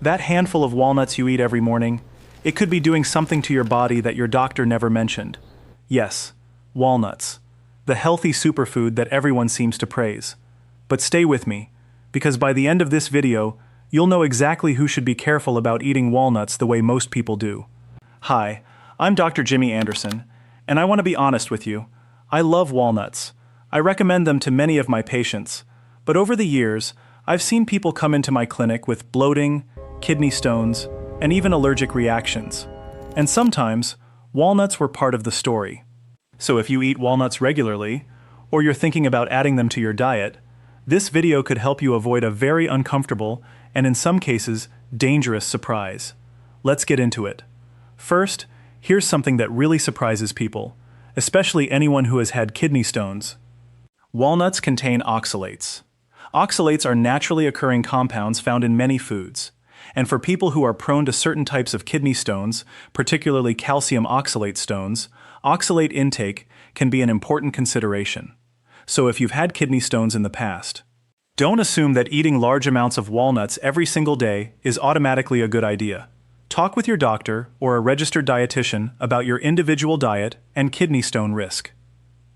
That handful of walnuts you eat every morning, it could be doing something to your body that your doctor never mentioned. Yes, walnuts, the healthy superfood that everyone seems to praise. But stay with me, because by the end of this video, you'll know exactly who should be careful about eating walnuts the way most people do. Hi, I'm Dr. Jimmy Anderson, and I want to be honest with you. I love walnuts. I recommend them to many of my patients, but over the years, I've seen people come into my clinic with bloating, kidney stones, and even allergic reactions. And sometimes, walnuts were part of the story. So if you eat walnuts regularly, or you're thinking about adding them to your diet, this video could help you avoid a very uncomfortable and in some cases, dangerous surprise. Let's get into it. First, here's something that really surprises people, especially anyone who has had kidney stones. Walnuts contain oxalates. Oxalates are naturally occurring compounds found in many foods. And for people who are prone to certain types of kidney stones, particularly calcium oxalate stones, oxalate intake can be an important consideration. So if you've had kidney stones in the past, don't assume that eating large amounts of walnuts every single day is automatically a good idea. Talk with your doctor or a registered dietitian about your individual diet and kidney stone risk.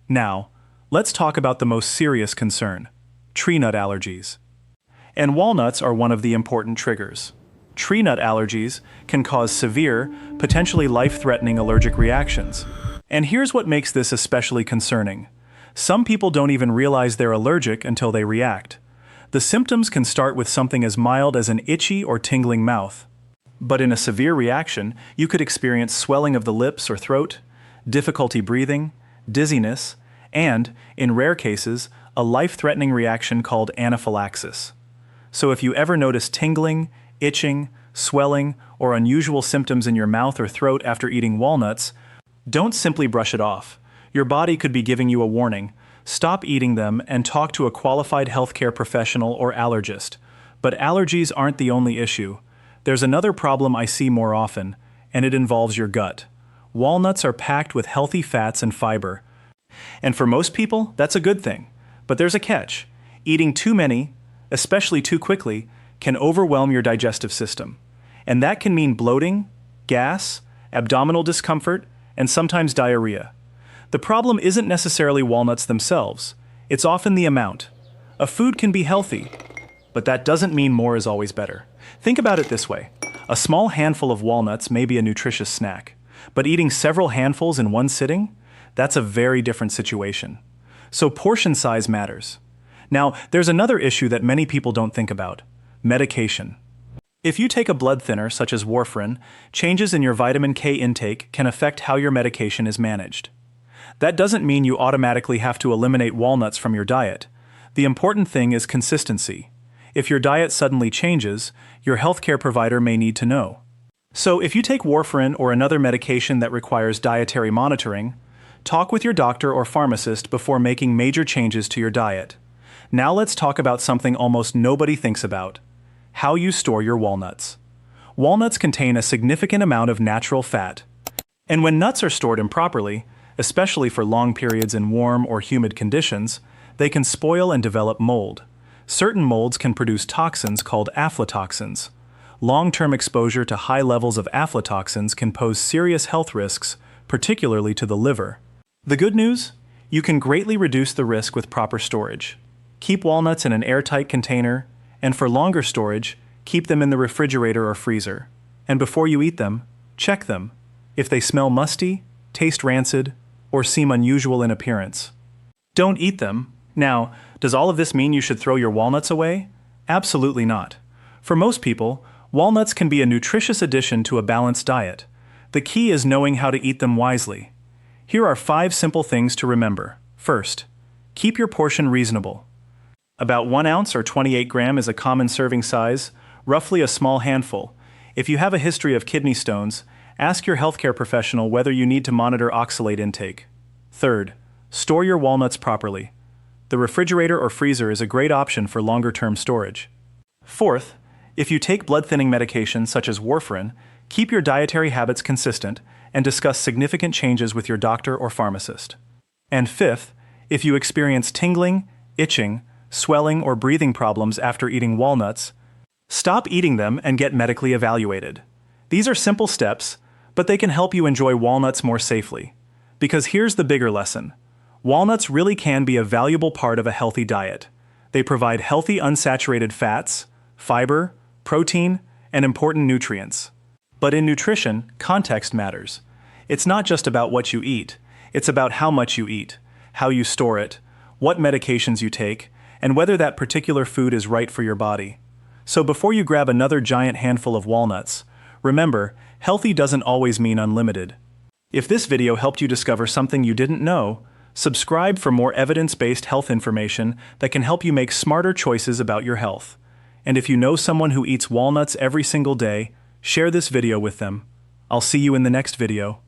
Now, let's talk about the most serious concern: tree nut allergies. And walnuts are one of the important triggers. Tree nut allergies can cause severe, potentially life-threatening allergic reactions. And here's what makes this especially concerning. Some people don't even realize they're allergic until they react. The symptoms can start with something as mild as an itchy or tingling mouth. But in a severe reaction, you could experience swelling of the lips or throat, difficulty breathing, dizziness, and, in rare cases, a life-threatening reaction called anaphylaxis. So if you ever notice tingling, itching, swelling, or unusual symptoms in your mouth or throat after eating walnuts, don't simply brush it off. Your body could be giving you a warning. Stop eating them and talk to a qualified healthcare professional or allergist. But allergies aren't the only issue. There's another problem I see more often, and it involves your gut. Walnuts are packed with healthy fats and fiber. And for most people, that's a good thing. But there's a catch. Eating too many, especially too quickly, can overwhelm your digestive system. And that can mean bloating, gas, abdominal discomfort, and sometimes diarrhea. The problem isn't necessarily walnuts themselves. It's often the amount. A food can be healthy, but that doesn't mean more is always better. Think about it this way. A small handful of walnuts may be a nutritious snack, but eating several handfuls in one sitting? That's a very different situation. So portion size matters. Now, there's another issue that many people don't think about: medication. If you take a blood thinner, such as warfarin, changes in your vitamin K intake can affect how your medication is managed. That doesn't mean you automatically have to eliminate walnuts from your diet. The important thing is consistency. If your diet suddenly changes, your healthcare provider may need to know. So if you take warfarin or another medication that requires dietary monitoring, talk with your doctor or pharmacist before making major changes to your diet. Now let's talk about something almost nobody thinks about: how you store your walnuts. Walnuts contain a significant amount of natural fat. And when nuts are stored improperly, especially for long periods in warm or humid conditions, they can spoil and develop mold. Certain molds can produce toxins called aflatoxins. Long-term exposure to high levels of aflatoxins can pose serious health risks, particularly to the liver. The good news? You can greatly reduce the risk with proper storage. Keep walnuts in an airtight container, and for longer storage, keep them in the refrigerator or freezer. And before you eat them, check them. If they smell musty, taste rancid, or seem unusual in appearance, don't eat them. Now, does all of this mean you should throw your walnuts away? Absolutely not. For most people, walnuts can be a nutritious addition to a balanced diet. The key is knowing how to eat them wisely. Here are 5 simple things to remember. First, keep your portion reasonable. About 1 ounce or 28 grams is a common serving size, roughly a small handful. If you have a history of kidney stones, ask your healthcare professional whether you need to monitor oxalate intake. Third, store your walnuts properly. The refrigerator or freezer is a great option for longer-term storage. Fourth, if you take blood-thinning medications such as warfarin, keep your dietary habits consistent and discuss significant changes with your doctor or pharmacist. And fifth, if you experience tingling, itching, swelling, or breathing problems after eating walnuts, Stop eating them and get medically evaluated. These are simple steps, but they can help you enjoy walnuts more safely. Because here's the bigger lesson. Walnuts really can be a valuable part of a healthy diet. They provide healthy unsaturated fats, fiber, protein, and important nutrients. But in nutrition, context matters. It's not just about what you eat, it's about how much you eat, how you store it, what medications you take, and whether that particular food is right for your body. So before you grab another giant handful of walnuts, remember, healthy doesn't always mean unlimited. If this video helped you discover something you didn't know, subscribe for more evidence-based health information that can help you make smarter choices about your health. And if you know someone who eats walnuts every single day, share this video with them. I'll see you in the next video.